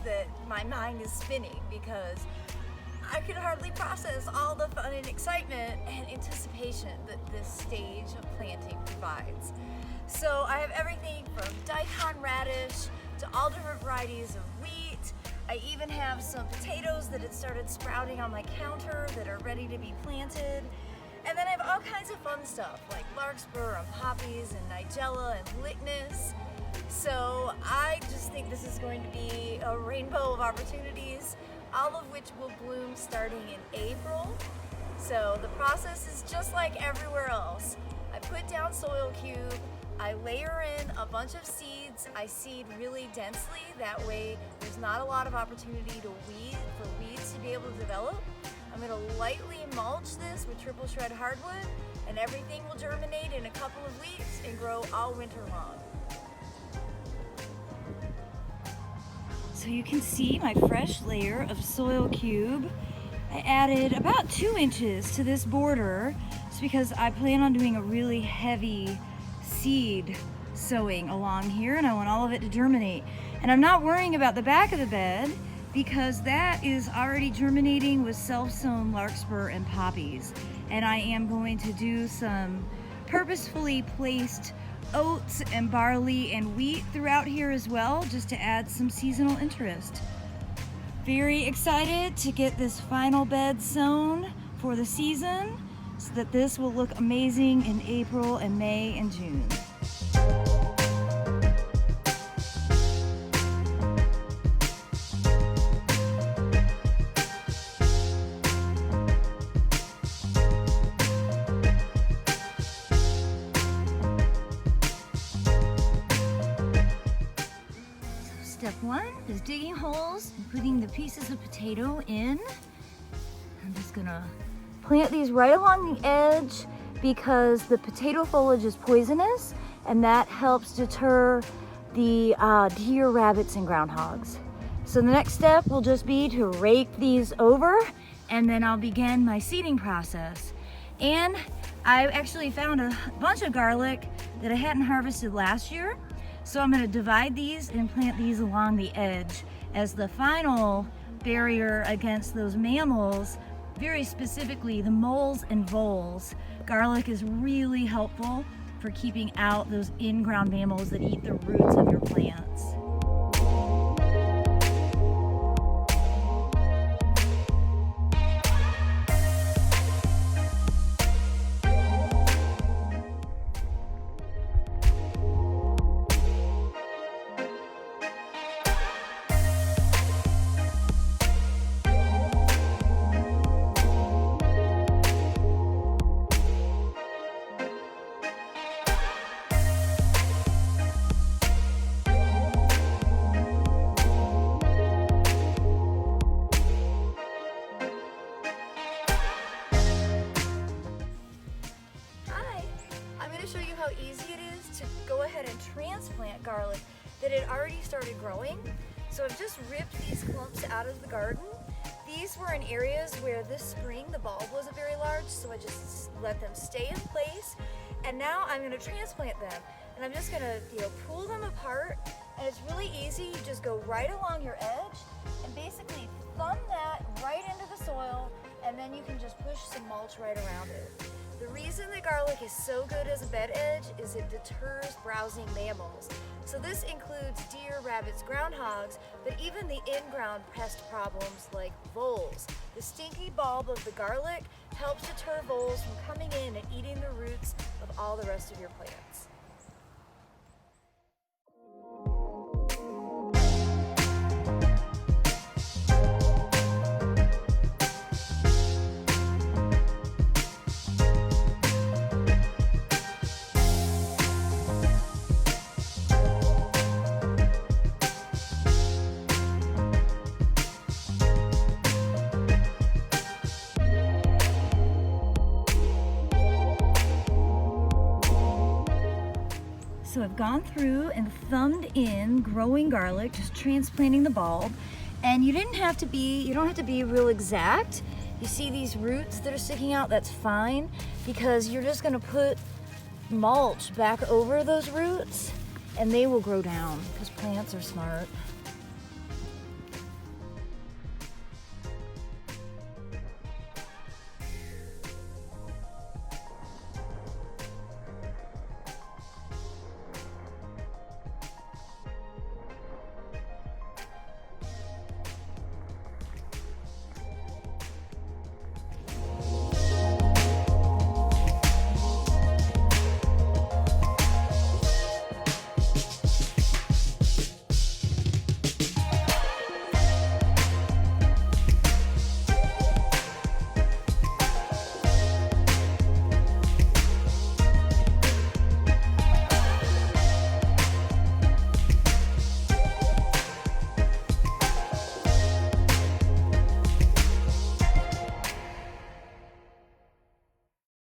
that my mind is spinning because I can hardly process all the fun and excitement and anticipation that this stage of planting provides. So I have everything from daikon radish to all different varieties of wheat. I even have some potatoes that had started sprouting on my counter that are ready to be planted. And then I have all kinds of fun stuff like larkspur and poppies and nigella and lignus. So I just think this is going to be a rainbow of opportunities, all of which will bloom starting in April. So the process is just like everywhere else. I put down soil cube, I layer in a bunch of seeds, I seed really densely, that way there's not a lot of opportunity for weeds to be able to develop. I'm going to lightly mulch this with triple shred hardwood, and everything will germinate in a couple of weeks and grow all winter long. So you can see my fresh layer of soil cube. I added about 2 inches to this border just because I plan on doing a really heavy seed sowing along here and I want all of it to germinate. And I'm not worrying about the back of the bed because that is already germinating with self-sown larkspur and poppies. And I am going to do some purposefully placed oats and barley and wheat throughout here as well, just to add some seasonal interest. Very excited to get this final bed sown for the season so that this will look amazing in April and May and June. Step 1 is digging holes and putting the pieces of potato in. I'm just gonna plant these right along the edge because the potato foliage is poisonous and that helps deter the deer, rabbits, and groundhogs. So the next step will just be to rake these over and then I'll begin my seeding process. And I actually found a bunch of garlic that I hadn't harvested last year. So I'm going to divide these and plant these along the edge as the final barrier against those mammals, very specifically the moles and voles. Garlic is really helpful for keeping out those in-ground mammals that eat the roots of your plants. Show you how easy it is to go ahead and transplant garlic that had already started growing. So I've just ripped these clumps out of the garden. These were in areas where this spring the bulb wasn't very large, so I just let them stay in place. And now I'm going to transplant them. And I'm just going to pull them apart. And it's really easy. You just go right along your edge and basically thumb that right into the soil, and then you can just push some mulch right around it. The reason that garlic is so good as a bed edge is it deters browsing mammals. So this includes deer, rabbits, groundhogs, but even the in-ground pest problems like voles. The stinky bulb of the garlic helps deter voles from coming in and eating the roots of all the rest of your plants. So I've gone through and thumbed in growing garlic, just transplanting the bulb. And you don't have to be real exact. You see these roots that are sticking out, that's fine, because you're just gonna put mulch back over those roots and they will grow down because plants are smart.